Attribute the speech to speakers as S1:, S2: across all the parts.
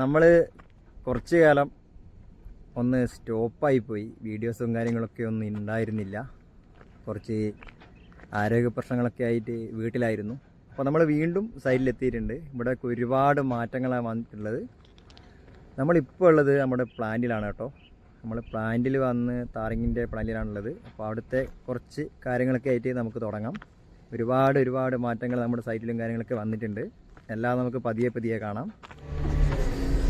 S1: നമ്മൾ കുറച്ച് കാലം ഒന്ന് സ്റ്റോപ്പായിപ്പോയി. വീഡിയോസും കാര്യങ്ങളൊക്കെ ഒന്നും ഉണ്ടായിരുന്നില്ല. കുറച്ച് ആരോഗ്യ പ്രശ്നങ്ങളൊക്കെ ആയിട്ട് വീട്ടിലായിരുന്നു. അപ്പോൾ നമ്മൾ വീണ്ടും സൈഡിലെത്തിയിട്ടുണ്ട്. ഇവിടെ ഒരുപാട് മാറ്റങ്ങളാണ് വന്നിട്ടുള്ളത്. നമ്മളിപ്പോൾ ഉള്ളത് നമ്മുടെ പ്ലാന്റിലാണ് കേട്ടോ. നമ്മൾ പ്ലാന്റിൽ വന്ന് താരങ്ങിൻ്റെ പ്ലാന്റിലാണുള്ളത്. അപ്പോൾ അവിടുത്തെ കുറച്ച് കാര്യങ്ങളൊക്കെ ആയിട്ട് നമുക്ക് തുടങ്ങാം. ഒരുപാട് മാറ്റങ്ങൾ നമ്മുടെ സൈറ്റിലും കാര്യങ്ങളൊക്കെ വന്നിട്ടുണ്ട്. എല്ലാം നമുക്ക് പതിയെ കാണാം.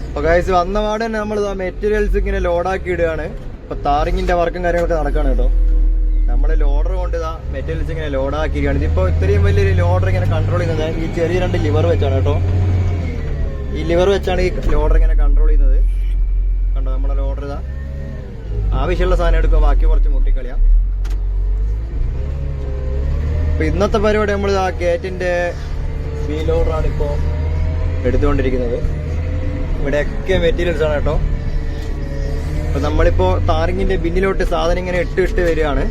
S1: അപ്പോൾ ഗൈസ് വന്ന പാടെ തന്നെ നമ്മൾ മെറ്റീരിയൽസ് ഇങ്ങനെ ലോഡാക്കി ഇടുകയാണ്. ഇപ്പോൾ താറിങ്ങിൻ്റെ വർക്കും കാര്യങ്ങളൊക്കെ നടക്കുകയാണ് കേട്ടോ. നമ്മൾ ലോഡർ കൊണ്ട് മെറ്റീരിയൽസ് ഇങ്ങനെ ലോഡാക്കിയിരിക്കുകയാണ്. ഇതിപ്പോൾ ഇത്രയും വലിയൊരു ലോഡർ ഇങ്ങനെ കൺട്രോൾ ചെയ്യുന്നത് ഈ ചെറിയ 2 ലിവർ വെച്ചാണ് കേട്ടോ. ഈ ലിവർ വെച്ചാണ് ഈ ലോഡർ ഇങ്ങനെ കൺട്രോൾ ചെയ്യുന്നത്. കണ്ടോ, നമ്മുടെ ലോഡർ ആവശ്യമുള്ള സാധനം എടുക്കുക, ബാക്കി കുറച്ച് മുട്ടിക്കളിയാം. അപ്പോൾ ഇന്നത്തെ പരിപാടി നമ്മൾ ഗേറ്റിൻ്റെ വീൽ ലോഡറാണ് ഇപ്പോൾ എടുത്തുകൊണ്ടിരിക്കുന്നത്. ഇവിടെയൊക്കെ മെറ്റീരിയൽസ് ആണ് കേട്ടോ. അപ്പൊ നമ്മളിപ്പോ താറിങ്ങിന്റെ ബിന്നിലോട്ട് സാധനം ഇങ്ങനെ ഇട്ട് വരികയാണ്.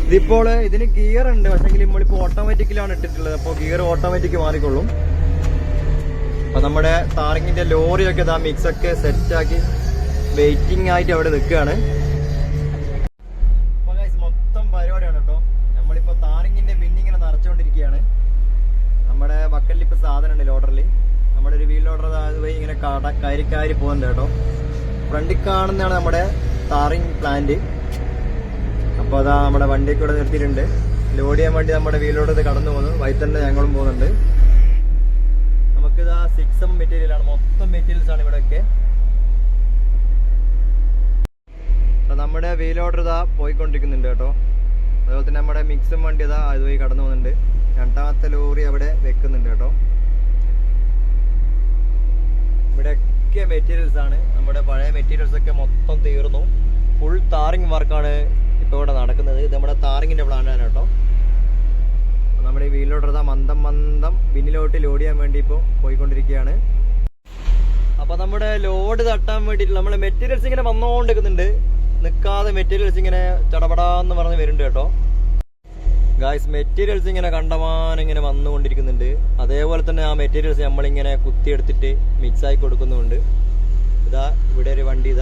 S1: ഇതിപ്പോൾ ഇതിന് ഗിയർ ഉണ്ട്, പക്ഷെങ്കിൽ നമ്മളിപ്പോ ഓട്ടോമാറ്റിക്കിലാണ് ഇട്ടിട്ടുള്ളത്. അപ്പോൾ ഗിയർ ഓട്ടോമാറ്റിക് മാറിക്കൊള്ളും. അപ്പൊ നമ്മുടെ താറിങ്ങിന്റെ ലോറിയൊക്കെ മിക്സ് ഒക്കെ സെറ്റാക്കി വെയിറ്റിംഗ് ആയിട്ട് അവിടെ നിൽക്കുകയാണ്. മൊത്തം പരിപാടിയാണ് കേട്ടോ. നമ്മളിപ്പോ താറിങ്ങിന്റെ ബിന്നിങ്ങനെ നിറച്ചുകൊണ്ടിരിക്കുകയാണ്. നമ്മുടെ ബക്കറ്റിൽ ഇപ്പോൾ സാധനം ഉണ്ട് ലോഡറിൽ. നമ്മുടെ ഒരു വീൽ ലോഡർ അതുവഴി ഇങ്ങനെ കയറി പോകുന്നുണ്ട് കേട്ടോ. ഫ്രണ്ടിൽ കാണുന്നതാണ് നമ്മുടെ താറിങ് പ്ലാന്റ്. അപ്പോൾ അതാ നമ്മുടെ വണ്ടിയൊക്കെ ഇവിടെ നിർത്തിയിട്ടുണ്ട്. ലോഡ് ചെയ്യാൻ വേണ്ടി നമ്മുടെ വീൽ ലോഡർ കടന്നു പോകുന്നു. വൈകിട്ട് തന്നെ ഞങ്ങളും പോകുന്നുണ്ട്. നമുക്കിതാ 6M മെറ്റീരിയലാണ്, മൊത്തം മെറ്റീരിയൽസ് ആണ് ഇവിടെയൊക്കെ. നമ്മുടെ വീൽ ലോഡർ പോയിക്കൊണ്ടിരിക്കുന്നുണ്ട് കേട്ടോ. അതുപോലെ തന്നെ നമ്മുടെ മിക്സും വണ്ടി അതുവഴി കടന്നു പോകുന്നുണ്ട്. 2ാമത്തെ ലോറി അവിടെ വെക്കുന്നുണ്ട് കേട്ടോ. ഇവിടെയൊക്കെ മെറ്റീരിയൽസ് ആണ്. നമ്മുടെ പഴയ മെറ്റീരിയൽസ് ഒക്കെ മൊത്തം തീർന്നു. ഫുൾ താറിങ് വർക്കാണ് ഇപ്പോൾ ഇവിടെ നടക്കുന്നത്. ഇത് നമ്മുടെ താറിങ്ങിന്റെ പ്ലാനാണ് കേട്ടോ. നമ്മുടെ ഈ വീൽ ലോഡർ മന്ദം ബിന്നിലോട്ട് ലോഡ് ചെയ്യാൻ വേണ്ടി ഇപ്പോൾ പോയിക്കൊണ്ടിരിക്കുകയാണ്. അപ്പൊ നമ്മുടെ ലോഡ് തട്ടാൻ വേണ്ടിയിട്ട് നമ്മൾ മെറ്റീരിയൽസ് ഇങ്ങനെ വന്നുകൊണ്ടിരിക്കുന്നുണ്ട്. നിൽക്കാതെ മെറ്റീരിയൽസ് ഇങ്ങനെ ചടപടാന്ന് പറഞ്ഞ് വരുന്നുണ്ട് കേട്ടോ. ഗായ്സ് മെറ്റീരിയൽസ് ഇങ്ങനെ കണ്ടമാനം ഇങ്ങനെ വന്നുകൊണ്ടിരിക്കുന്നുണ്ട്. അതേപോലെ തന്നെ ആ മെറ്റീരിയൽസ് നമ്മളിങ്ങനെ കുത്തിയെടുത്തിട്ട് മിക്സായി കൊടുക്കുന്നുണ്ട്. ഇവിടെ ഒരു വണ്ടി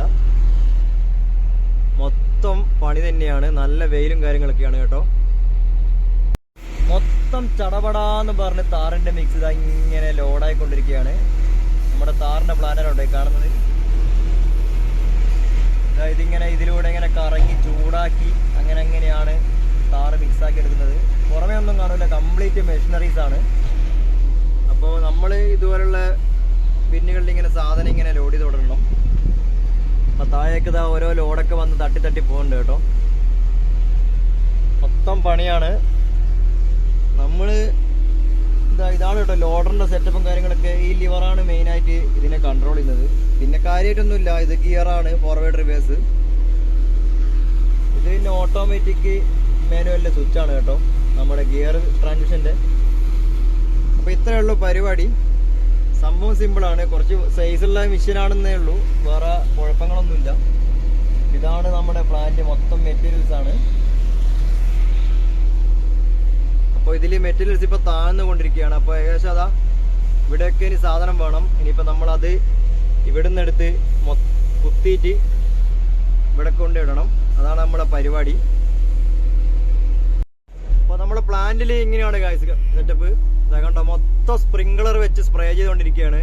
S1: മൊത്തം പണി തന്നെയാണ്. നല്ല വെയിലും കാര്യങ്ങളൊക്കെയാണ് കേട്ടോ. മൊത്തം ചടപടാന്ന് പറഞ്ഞ് താറിന്റെ മിക്സ് ഇങ്ങനെ ലോഡായിക്കൊണ്ടിരിക്കുകയാണ്. നമ്മുടെ താറിന്റെ പ്ലാനറുണ്ട് കാണുന്നത്. ഇതിങ്ങനെ ഇതിലൂടെ ഇങ്ങനെ കറങ്ങി ചൂടാക്കി അങ്ങനെയാണ് താറ് മിക്സാക്കി എടുക്കുന്നത്. പുറമേ ഒന്നും കാണില്ല, കംപ്ലീറ്റ് മെഷീനറീസ് ആണ്. അപ്പോൾ നമ്മൾ ഇതുപോലുള്ള ബിന്നുകളിൽ ഇങ്ങനെ സാധനം ഇങ്ങനെ ലോഡ് ചെയ്ത് തുടരണം. അപ്പോൾ താഴേക്ക് ഓരോ ലോഡൊക്കെ വന്ന് തട്ടി പോകുന്നുണ്ട് കേട്ടോ. മൊത്തം പണിയാണ്. നമ്മൾ ഇതാണ് കേട്ടോ ലോഡറിന്റെ സെറ്റപ്പും കാര്യങ്ങളൊക്കെ. ഈ ലിവറാണ് മെയിനായിട്ട് ഇതിനെ കൺട്രോൾ ചെയ്യുന്നത്. പിന്നെ കാര്യമായിട്ടൊന്നുമില്ല, ഇത് ഗിയറാണ്, ഫോർവേഡ് റിവേഴ്സ്. ഇത് പിന്നെ ഓട്ടോമാറ്റിക് മാനുവലിന്റെ സ്വിച്ചാണ് കേട്ടോ, നമ്മുടെ ഗിയർ ട്രാൻസ്മിഷന്റെ. അപ്പൊ ഇത്രയേ ഉള്ളൂ പരിപാടി. സംഭവം സിമ്പിളാണ്. കുറച്ച് സൈസുള്ള മെഷീനാണെന്നേ ഉള്ളൂ, വേറെ കുഴപ്പങ്ങളൊന്നുമില്ല. ഇതാണ് നമ്മുടെ പ്ലാന്റ്, മൊത്തം മെറ്റീരിയൽസ് ആണ്. അപ്പോൾ ഇതിൽ മെറ്റീരിയൽസ് ഇപ്പൊ താഴ്ന്നുകൊണ്ടിരിക്കുകയാണ്. അപ്പോൾ ഏകദേശം ഇവിടെയൊക്കെ ഇനി സാധനം വേണം. ഇനിയിപ്പോൾ നമ്മളത് ഇവിടുന്ന് എടുത്ത് കുത്തിയിട്ട് ഇവിടെ കൊണ്ടിടണം. അതാണ് നമ്മുടെ പരിപാടി. അപ്പോൾ നമ്മുടെ പ്ലാന്റിൽ ഇങ്ങനെയാണ് ഗായ്സ് സെറ്റപ്പ്. കണ്ടോ, മൊത്തം സ്പ്രിംഗ്ലർ വെച്ച് സ്പ്രേ ചെയ്തുകൊണ്ടിരിക്കുകയാണ്.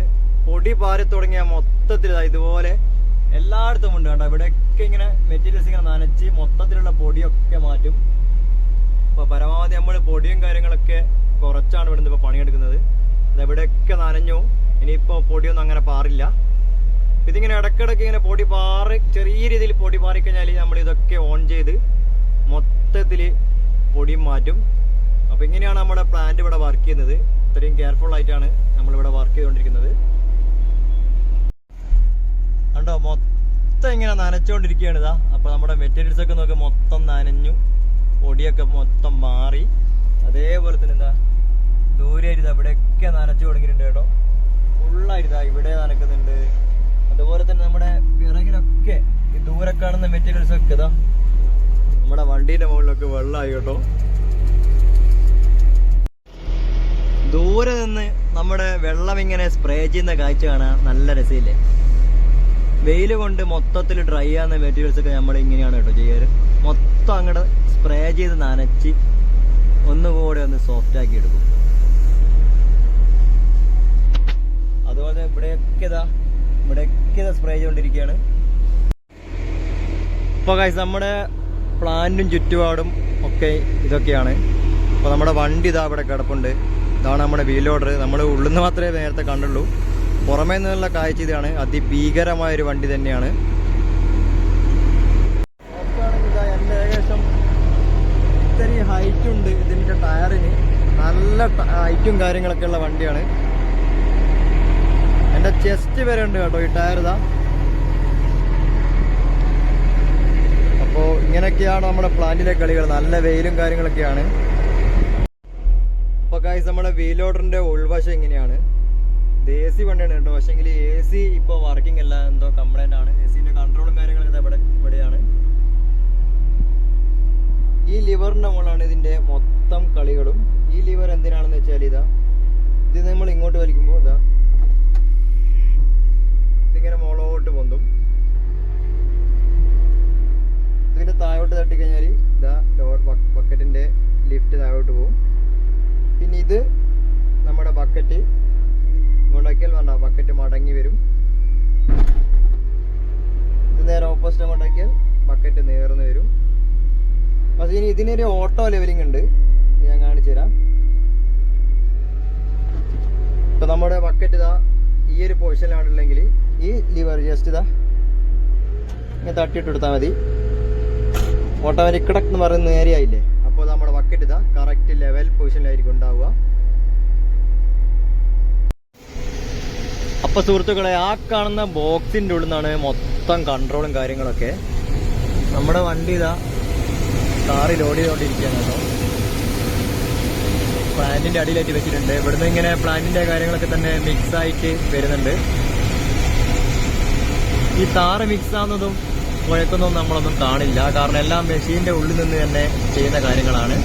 S1: പൊടി പാരി തുടങ്ങിയ മൊത്തത്തിൽ ഇതുപോലെ എല്ലായിടത്തും ഉണ്ട് കേട്ടോ. ഇവിടെയൊക്കെ ഇങ്ങനെ മെറ്റീരിയൽസ് ഇങ്ങനെ നനച്ച് മൊത്തത്തിലുള്ള പൊടിയൊക്കെ മാറ്റും. അപ്പോൾ പരമാവധി നമ്മൾ പൊടിയും കാര്യങ്ങളൊക്കെ കുറച്ചാണ് ഇവിടുന്ന് ഇപ്പോൾ പണിയെടുക്കുന്നത്. ഇവിടെയൊക്കെ നനഞ്ഞു. ഇനിയിപ്പോൾ പൊടിയൊന്നും അങ്ങനെ പാറില്ല. ഇതിങ്ങനെ ഇടയ്ക്കിടയ്ക്ക് ഇങ്ങനെ പൊടി ചെറിയ രീതിയിൽ പൊടി പാറിക്കഴിഞ്ഞാൽ നമ്മൾ ഇതൊക്കെ ഓൺ ചെയ്ത് മൊത്തത്തിൽ പൊടിയും മാറ്റും. അപ്പോൾ ഇങ്ങനെയാണ് നമ്മുടെ പ്ലാന്റ് ഇവിടെ വർക്ക് ചെയ്യുന്നത്. ഇത്രയും കെയർഫുൾ ആയിട്ടാണ് നമ്മളിവിടെ വർക്ക് ചെയ്തുകൊണ്ടിരിക്കുന്നത്. കണ്ടോ, മൊത്തം ഇങ്ങനെ നനച്ചുകൊണ്ടിരിക്കുകയാണ് അപ്പോൾ നമ്മുടെ മെറ്റീരിയൽസ് ഒക്കെ നോക്കി മൊത്തം നനഞ്ഞു, പൊടിയൊക്കെ മൊത്തം മാറി. അതേപോലെ തന്നെ ദൂരെയായിട്ട് ഇവിടെയൊക്കെ നനച്ചു തുടങ്ങിയിട്ടുണ്ട് കേട്ടോ. ഫുള്ളായിട്ട് ഇവിടെ നനക്കുന്നുണ്ട്. അതുപോലെ തന്നെ നമ്മുടെ പിറകിലൊക്കെ ഈ ദൂരെ കാണുന്ന മെറ്റീരിയൽസ് ഒക്കെ നമ്മുടെ വണ്ടീന്റെ മുകളിലൊക്കെ വെള്ളമായി കേട്ടോ. ദൂരെ നിന്ന് നമ്മുടെ വെള്ളം ഇങ്ങനെ സ്പ്രേ ചെയ്യുന്ന കാഴ്ച കാണാൻ നല്ല രസമില്ലേ. വെയിൽ കൊണ്ട് മൊത്തത്തിൽ ഡ്രൈ ആകുന്ന മെറ്റീരിയൽസ് ഒക്കെ നമ്മൾ ഇങ്ങനെയാണ് കേട്ടോ ചെയ്യാറ്. മൊത്തം അങ്ങോട്ട് സ്പ്രേ ചെയ്ത് നനച്ച് ഒന്നുകൂടെ ഒന്ന് സോഫ്റ്റ് ആക്കി എടുക്കും. അതുപോലെ ഇവിടെയൊക്കെ ഇതാ സ്പ്രേ ചെയ്തുകൊണ്ടിരിക്കുകയാണ്. ഇപ്പോൾ ഗൈസ് നമ്മുടെ പ്ലാന്റും ചുറ്റുപാടും ഒക്കെ ഇതൊക്കെയാണ്. അപ്പോൾ നമ്മുടെ വണ്ടി ഇതാ ഇവിടെ കിടപ്പുണ്ട്. ഇതാണ് നമ്മുടെ വീൽ ലോഡർ. നമ്മൾ ഉള്ളിൽ നിന്ന് മാത്രമേ നേരത്തെ കണ്ടുള്ളൂ. പുറമേ നിന്നുള്ള കാഴ്ച ഇതാണ്. അതിഭീകരമായൊരു വണ്ടി തന്നെയാണ്. എൻ്റെ ഏകദേശം ഇത്രയും ഹൈറ്റ് ഉണ്ട് ഇതിൻ്റെ ടയറിന്. നല്ല ഹൈറ്റും കാര്യങ്ങളൊക്കെ ഉള്ള വണ്ടിയാണ്. എൻ്റെ ചെസ്റ്റ് വരെ ഉണ്ട് കേട്ടോ ഈ ടയർ ഇതാ. അപ്പോൾ ഇങ്ങനെയൊക്കെയാണ് നമ്മുടെ പ്ലാന്റിലെ കളികൾ. നല്ല വെയിലും കാര്യങ്ങളൊക്കെയാണ്. അപ്പോൾ ഗൈസ് നമ്മുടെ വീൽ ലോഡറിൻ്റെ ഉൾവശം ഇങ്ങനെയാണ്. ഇത് AC വണ്ടിയാണ് കേട്ടോ. പക്ഷേങ്കിൽ AC ഇപ്പോൾ വർക്കിംഗ് അല്ല, എന്തോ കംപ്ലൈൻ്റ് ആണ്. AC-ൻ്റെ കൺട്രോളും കാര്യങ്ങളൊക്കെ ഇവിടെയാണ്. ഈ ലിവറിൻ്റെ മുകളിലാണ് ഇതിൻ്റെ മൊത്തം കളികളും. ഈ ലിവർ എന്തിനാണെന്ന് വെച്ചാൽ ഇത് നമ്മൾ ഇങ്ങോട്ട് വലിക്കുമ്പോൾ ഇതിങ്ങനെ മുകളോട്ട് പൊന്തും. ഇതിൻ്റെ താഴോട്ട് തട്ടിക്കഴിഞ്ഞാൽ ബക്കറ്റിൻ്റെ ലിഫ്റ്റ് താഴോട്ട് പോകും. പിന്നെ ഇത് നമ്മുടെ ബക്കറ്റ് കൊണ്ടാക്കിയാൽ വേണ്ട, ബക്കറ്റ് മടങ്ങി വരും. ഇത് നേരെ ഓപ്പോസിറ്റ് കൊണ്ടാക്കിയാൽ ബക്കറ്റ് നേർന്ന് വരും. പക്ഷേ ഇനി ഇതിനൊരു ഓട്ടോ ലെവലിംഗ് ഉണ്ട്, ഞാൻ കാണിച്ചു തരാം. ഇപ്പം നമ്മുടെ ബക്കറ്റ് ഈ ഒരു പൊസിഷനിലാണുണ്ടെങ്കിൽ ഈ ലിവർ ജസ്റ്റ് ഇങ്ങനെ തട്ടിയിട്ട് എടുത്താൽ മതി. ഓട്ടോമാറ്റിക് കിടക്ക് എന്ന് പറയുന്ന നേരെയായില്ലേ. അപ്പോൾ നമ്മുടെ ബക്കറ്റ് കറക്റ്റ് ലെവൽ പൊസിഷനിലായിരിക്കും ഉണ്ടാവുക. അപ്പോൾ സുഹൃത്തുക്കളെ, ആ കാണുന്ന ബോക്സിൻ്റെ ഉള്ളിൽ നിന്നാണ് മൊത്തം കൺട്രോളും കാര്യങ്ങളൊക്കെ. നമ്മുടെ വണ്ടി കാറി ലോഡ് ചെയ്തുകൊണ്ടിരിക്കുകയാണ് കേട്ടോ. പ്ലാന്റിൻ്റെ അടിയിലായിട്ട് വെച്ചിട്ടുണ്ട്. ഇവിടുന്ന് ഇങ്ങനെ പ്ലാന്റിൻ്റെ കാര്യങ്ങളൊക്കെ തന്നെ മിക്സ് ആയിട്ട് വരുന്നുണ്ട്. ഈ താറ് മിക്സ് ആവുന്നതും കുഴക്കുന്നതും നമ്മളൊന്നും കാണില്ല, കാരണം എല്ലാം മെഷീൻ്റെ ഉള്ളിൽ നിന്ന് തന്നെ ചെയ്യുന്ന കാര്യങ്ങളാണ്.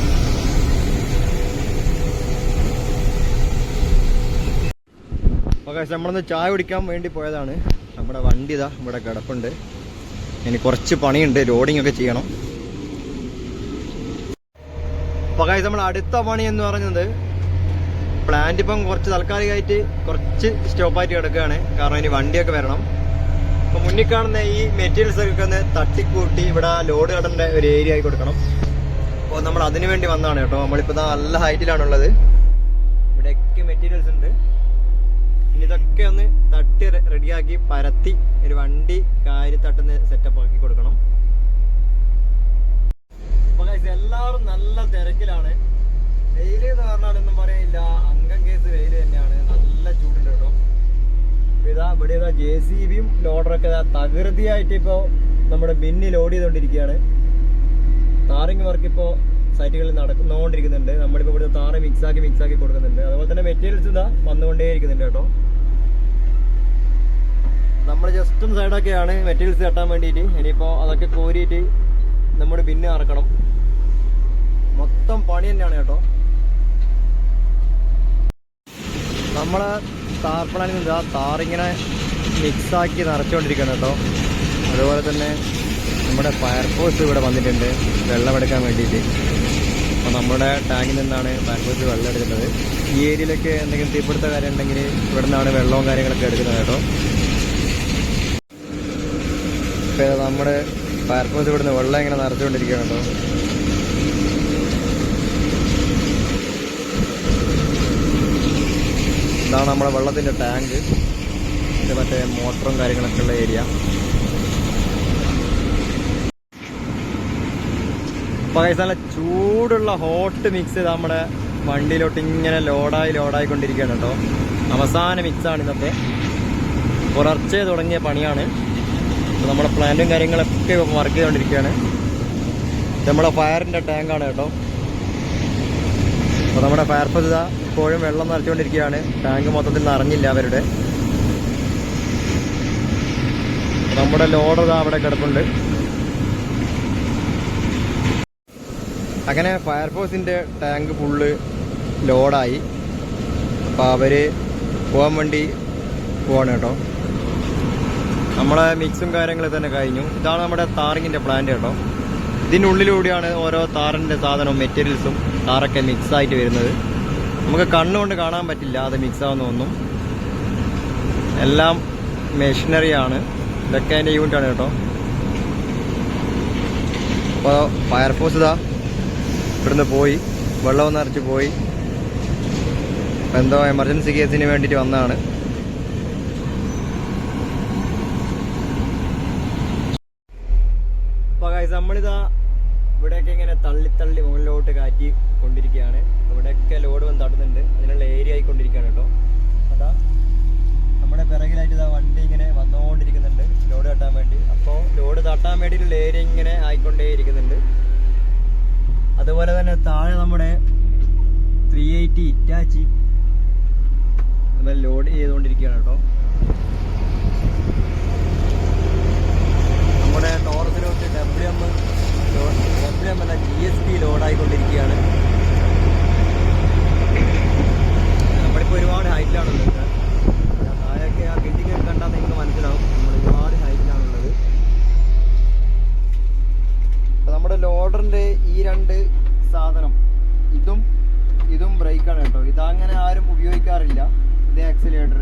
S1: ഓക്കെ, നമ്മളൊന്ന് ചായ കുടിക്കാൻ വേണ്ടി പോയതാണ്. നമ്മുടെ വണ്ടി ഇവിടെ കിടപ്പുണ്ട്. ഇനി കുറച്ച് പണിയുണ്ട്, ലോഡിംഗ് ഒക്കെ ചെയ്യണം. അപ്പോൾ നമ്മൾ അടുത്ത പണി എന്ന് പറയുന്നത് പ്ലാന്റ് ഇപ്പം കുറച്ച് താൽക്കാലികമായിട്ട് കുറച്ച് സ്റ്റോപ്പായിട്ട് കിടക്കുകയാണ്, കാരണം ഇനി വണ്ടിയൊക്കെ വരണം. അപ്പോൾ മുന്നിൽ കാണുന്ന ഈ മെറ്റീരിയൽസ് ഒക്കെ ഒന്ന് തട്ടിക്കൂട്ടി ഇവിടെ ലോഡ് കടേണ്ട ഒരു ഏരിയ ആയി കൊടുക്കണം. അപ്പോൾ നമ്മൾ അതിന് വേണ്ടി വന്നതാണ് കേട്ടോ. നമ്മളിപ്പോൾ നല്ല ഹൈറ്റിലാണുള്ളത്. ഇവിടെയൊക്കെ മെറ്റീരിയൽസ് ഉണ്ട്. ഇനി ഇതൊക്കെ ഒന്ന് തട്ടി റെഡിയാക്കി പരത്തി ഒരു വണ്ടി കാരി തട്ടുന്ന സെറ്റപ്പ് ആക്കി കൊടുക്കണം. അപ്പോൾ എല്ലാവരും നല്ല തിരക്കിലാണ്. വെയിൽ എന്ന് പറഞ്ഞാലൊന്നും പറയില്ല, അംഗം കേസ് വെയിൽ തന്നെയാണ്. നല്ല ചൂടുണ്ട് കേട്ടോ. ഇവിടെ JCBയും ലോഡറൊക്കെ തകൃതിയായിട്ട് ഇപ്പോൾ നമ്മുടെ ബിന്നി ലോഡ് ചെയ്തുകൊണ്ടിരിക്കുകയാണ്. താറിങ് വർക്ക് ഇപ്പോൾ സൈറ്റുകളിൽ നടന്നുകൊണ്ടിരിക്കുന്നുണ്ട്. നമ്മളിപ്പോൾ ഇവിടെ താറ് മിക്സാക്കി കൊടുക്കുന്നുണ്ട്. അതുപോലെ തന്നെ മെറ്റീരിയൽസ് വന്നുകൊണ്ടേയിരിക്കുന്നുണ്ട് കേട്ടോ. നമ്മൾ ജസ്റ്റ് സൈഡൊക്കെയാണ് മെറ്റീരിയൽസ് കെട്ടാൻ വേണ്ടിയിട്ട്. ഇനിയിപ്പോൾ അതൊക്കെ കോരിയിട്ട് നമ്മുടെ ബിന്ന് ഇറക്കണം. മൊത്തം പണി തന്നെയാണ് കേട്ടോ. നമ്മളെ താർപ്പണയിൽ നിന്ന് താറിങ്ങനെ മിക്സാക്കി നിറച്ചുകൊണ്ടിരിക്കുകയാണ് കേട്ടോ. അതുപോലെ തന്നെ നമ്മുടെ ഫയർഫോഴ്സ് ഇവിടെ വന്നിട്ടുണ്ട് വെള്ളമെടുക്കാൻ വേണ്ടിയിട്ട്. അപ്പോൾ നമ്മുടെ ടാങ്കിൽ നിന്നാണ് ഫയർഫോഴ്സ് വെള്ളം എടുക്കുന്നത്. ഈ ഏരിയയിലൊക്കെ എന്തെങ്കിലും തീപിടുത്ത കാര്യം ഉണ്ടെങ്കിൽ ഇവിടെ നിന്നാണ് വെള്ളവും കാര്യങ്ങളൊക്കെ എടുക്കുന്നത് കേട്ടോ. ഇപ്പോൾ നമ്മുടെ ഫയർഫോഴ്സ് ഇവിടുന്ന് വെള്ളം ഇങ്ങനെ നിറച്ചുകൊണ്ടിരിക്കുകയാണ് കേട്ടോ. ഇതാണ് നമ്മുടെ വെള്ളത്തിൻ്റെ ടാങ്ക്. ഇത് മറ്റേ മോട്ടറും കാര്യങ്ങളൊക്കെ ഉള്ള ഏരിയ. അപ്പോൾ നല്ല ചൂടുള്ള ഹോട്ട് മിക്സ് നമ്മുടെ വണ്ടിയിലോട്ട് ഇങ്ങനെ ലോഡായിക്കൊണ്ടിരിക്കുകയാണ് കേട്ടോ. അവസാന മിക്സാണ് ഇന്നത്തെ. പുലർച്ചെ തുടങ്ങിയ പണിയാണ്. അപ്പോൾ നമ്മുടെ പ്ലാന്റും കാര്യങ്ങളൊക്കെ വർക്ക് ചെയ്തുകൊണ്ടിരിക്കുകയാണ്. ഇത് നമ്മുടെ ഫയറിൻ്റെ ടാങ്കാണ് കേട്ടോ. അപ്പോൾ നമ്മുടെ ഫയർഫോഴ്സ് ഇപ്പോഴും വെള്ളം നിറച്ചുകൊണ്ടിരിക്കുകയാണ്. ടാങ്ക് മൊത്തത്തിൽ നിറഞ്ഞില്ല അവരുടെ. നമ്മുടെ ലോഡ് അവിടെ കിടപ്പുണ്ട്. അങ്ങനെ ഫയർഫോഴ്സിൻ്റെ ടാങ്ക് ഫുള്ള് ലോഡായി. അപ്പോൾ അവർ പോകാൻ വേണ്ടി പോവാണ് കേട്ടോ. നമ്മളെ മിക്സും കാര്യങ്ങളും തന്നെ കഴിഞ്ഞു. ഇതാണ് നമ്മുടെ താറിങ്ങിൻ്റെ പ്ലാന്റ് കേട്ടോ. ഇതിനുള്ളിലൂടെയാണ് ഓരോ താറിൻ്റെ സാധനവും മെറ്റീരിയൽസും താറൊക്കെ മിക്സായിട്ട് വരുന്നത്. നമുക്ക് കണ്ണുകൊണ്ട് കാണാൻ പറ്റില്ല അത് മിക്സാവുന്ന ഒന്നും. എല്ലാം മെഷീനറിയാണ്. ഇതൊക്കെ അതിൻ്റെ യൂണിറ്റാണ് കേട്ടോ. അപ്പോൾ ഫയർഫോഴ്സ് ഇതാ ഇവിടുന്ന് പോയി, വെള്ളം നിറച്ച് പോയി. അപ്പോൾ എന്തോ എമർജൻസി കേസിന് വേണ്ടിയിട്ട് വന്നതാണ്. അപ്പോൾ ഗൈസ് നമ്മളിതാ ഇവിടെയൊക്കെ ഇങ്ങനെ തള്ളി തള്ളി മുകളിലോട്ട് കാറ്റി കൊണ്ടിരിക്കുകയാണ്. ഇവിടെയൊക്കെ ലോഡ് വന്ന് തട്ടുന്നുണ്ട്. അതിനുള്ള ഏരിയ ആയിക്കൊണ്ടിരിക്കുകയാണ് കേട്ടോ. അതാ നമ്മുടെ പിറകിലായിട്ട് ഇതാ വണ്ടി ഇങ്ങനെ വന്നുകൊണ്ടിരിക്കുന്നുണ്ട് ലോഡ് തട്ടാൻ വേണ്ടി. അപ്പോൾ ലോഡ് തട്ടാൻ വേണ്ടിയിട്ടുള്ള ഏരിയ ഇങ്ങനെ ആയിക്കൊണ്ടേ ഇരിക്കുന്നുണ്ട്. അതുപോലെ തന്നെ താഴെ നമ്മുടെ 380 ഇറ്റാച്ചി ലോഡ് ചെയ്തുകൊണ്ടിരിക്കുകയാണ് കേട്ടോ. നമ്മുടെ ടോറസിലോട്ട് WM അല്ല GSP ലോഡായിക്കൊണ്ടിരിക്കുകയാണ്. നമ്മളിപ്പോൾ ഒരുപാട് ഹൈറ്റിലാണുള്ളത്. താഴെയൊക്കെ ആ ബിൽഡിംഗ് കണ്ടാൽ നിങ്ങൾക്ക് മനസ്സിലാവും നമ്മൾ ഒരുപാട് ഹൈറ്റിലാണുള്ളത്. അപ്പോൾ നമ്മുടെ ലോഡറിൻ്റെ ഈ രണ്ട് സാധനം ഇതും ബ്രേക്കാണ് കേട്ടോ. ഇതങ്ങനെ ആരും ഉപയോഗിക്കാറില്ല. ഇത് ആക്സിലേറ്റർ.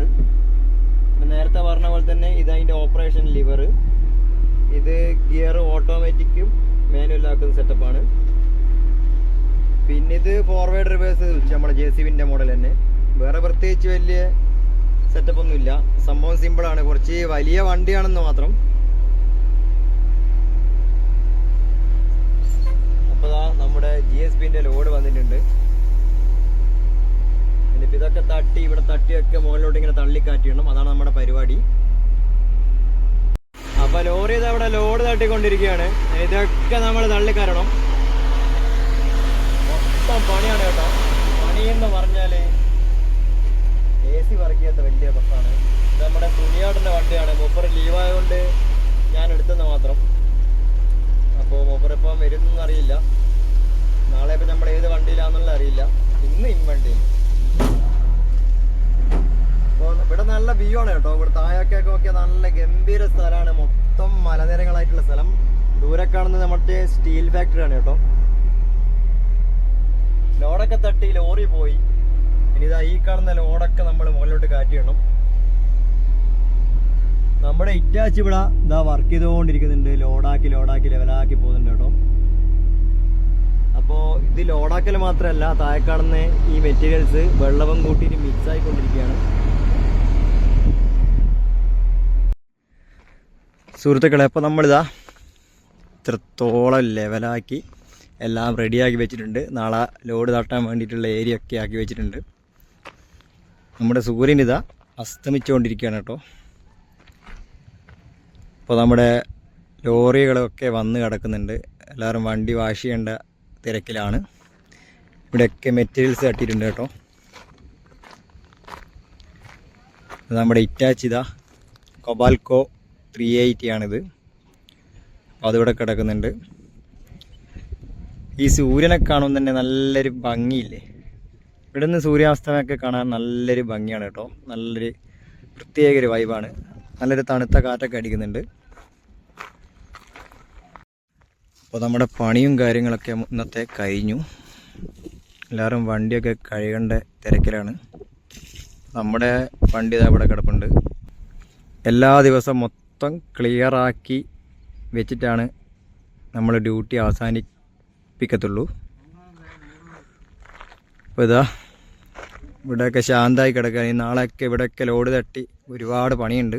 S1: നേരത്തെ പറഞ്ഞ പോലെ തന്നെ ഇതതിൻ്റെ ഓപ്പറേഷൻ ലിവർ. ഇത് ഗിയർ ഓട്ടോമാറ്റിക്കും മാനുവലാക്കുന്ന സെറ്റപ്പാണ്. പിന്നെ ഇത് ഫോർവേഡ് റിവേഴ്സ് സ്വിച്ച് നമ്മുടെ JCBൻ്റെ മോഡൽ തന്നെ. വേറെ പ്രത്യേകിച്ച് വലിയ സെറ്റപ്പ് ഒന്നുമില്ല. സംഭവം സിമ്പിളാണ്. കുറച്ച് വലിയ വണ്ടിയാണെന്ന് മാത്രം. അപ്പോൾ നമ്മുടെ GSBൻ്റെ ലോഡ് വന്നിട്ടുണ്ട്. ഇനിയിപ്പോൾ ഇതൊക്കെ തട്ടി ഇവിടെ തട്ടിയൊക്കെ മുകളിലോട്ട് ഇങ്ങനെ തള്ളിക്കാറ്റിടണം. അതാണ് നമ്മുടെ പരിപാടി. അപ്പോൾ ലോറി ഇത് അവിടെ ലോഡ് തട്ടിക്കൊണ്ടിരിക്കുകയാണ്. ഇതൊക്കെ നമ്മൾ തള്ളിക്കരണം. മൊത്തം പണിയാണ് കേട്ടോ. പണിയെന്ന് പറഞ്ഞാൽ AC വർക്കിയാത്ത വലിയ പ്രശ്നമാണ്. ഇത് നമ്മുടെ തുണിയാടിൻ്റെ വണ്ടിയാണ്. മൂപ്പർ ലീവായതുകൊണ്ട് ഞാൻ എടുത്തെന്ന് മാത്രം. അപ്പോൾ മൂപ്പറിപ്പം വരുന്നൊന്നും അറിയില്ല. നാളെ ഇപ്പം നമ്മൾ ഏത് വണ്ടിയിലാണെന്നുള്ള അറിയില്ല. ഇന്ന് വണ്ടിയിൽ. അപ്പോൾ ഇവിടെ നല്ല വ്യൂ ആണ് കേട്ടോ. ഇവിടെ താഴേക്കൊക്കെ നോക്കിയാൽ നല്ല ഗംഭീര സ്ഥലമാണ്. മൊത്തം മലനിരകളായിട്ടുള്ള സ്ഥലം. ദൂരെ കാണുന്നത് നമ്മുടെ സ്റ്റീൽ ഫാക്ടറിയാണ് കേട്ടോ. ലോഡൊക്കെ തട്ടി ലോറി പോയി. ഇനി ഇതാ ഈ കാണുന്ന ലോഡൊക്കെ നമ്മൾ മുകളിലോട്ട് കാറ്റിടണം. നമ്മുടെ ഇറ്റാച്ചി ഇവിടെ ഇതാ വർക്ക് ചെയ്തുകൊണ്ടിരിക്കുന്നുണ്ട്. ലോഡാക്കി ലെവലാക്കി പോകുന്നുണ്ട് കേട്ടോ. അപ്പോൾ ഇത് ലോഡാക്കൽ മാത്രമല്ല, താഴെ കാണുന്ന ഈ മെറ്റീരിയൽസ് വെള്ളവും കൂട്ടിയിട്ട് മിക്സ് ആയിക്കൊണ്ടിരിക്കുകയാണ്. സുഹൃത്തുക്കളെ, അപ്പോൾ നമ്മളിതാ ഇത്രത്തോളം ലെവലാക്കി എല്ലാം റെഡിയാക്കി വെച്ചിട്ടുണ്ട്. നാളെ ലോഡ് തട്ടാൻ വേണ്ടിയിട്ടുള്ള ഏരിയ ഒക്കെ ആക്കി വെച്ചിട്ടുണ്ട്. നമ്മുടെ സൂര്യൻ ഇതാ അസ്തമിച്ചുകൊണ്ടിരിക്കുകയാണ് കേട്ടോ. അപ്പോൾ നമ്മുടെ ലോറികളൊക്കെ വന്ന് കിടക്കുന്നുണ്ട്. എല്ലാവരും വണ്ടി വാഷ് ചെയ്യേണ്ട തിരക്കിലാണ്. ഇവിടെയൊക്കെ മെറ്റീരിയൽസ് തട്ടിയിട്ടുണ്ട് കേട്ടോ. നമ്മുടെ ഇറ്റാച്ചി ഇതാ കൊബാൽക്കോ 380 ആണിത്. അപ്പോൾ അതിവിടെ കിടക്കുന്നുണ്ട്. ഈ സൂര്യനെ കാണുമ്പോൾ തന്നെ നല്ലൊരു ഭംഗിയില്ലേ. ഇവിടെ നിന്ന് സൂര്യാസ്തമയമൊക്കെ കാണാൻ നല്ലൊരു ഭംഗിയാണ് കേട്ടോ. നല്ലൊരു പ്രത്യേക ഒരു വൈബാണ്. നല്ലൊരു തണുത്ത കാറ്റൊക്കെ അടിക്കുന്നുണ്ട്. അപ്പോൾ നമ്മുടെ പണിയും കാര്യങ്ങളൊക്കെ ഇന്നത്തെ കഴിഞ്ഞു. എല്ലാവരും വണ്ടിയൊക്കെ കഴുകേണ്ട തിരക്കിലാണ്. നമ്മുടെ വണ്ടി ഇതാ ഇവിടെ കിടപ്പുണ്ട്. എല്ലാ ദിവസവും മൊത്തം ക്ലിയറാക്കി വെച്ചിട്ടാണ് നമ്മൾ ഡ്യൂട്ടി അവസാനിപ്പിക്കത്തുള്ളൂ. അപ്പോൾ ഇതാ ഇവിടെയൊക്കെ ശാന്തമായി കിടക്കാൻ. നാളെയൊക്കെ ഇവിടെയൊക്കെ ലോഡ് തട്ടി ഒരുപാട് പണിയുണ്ട്.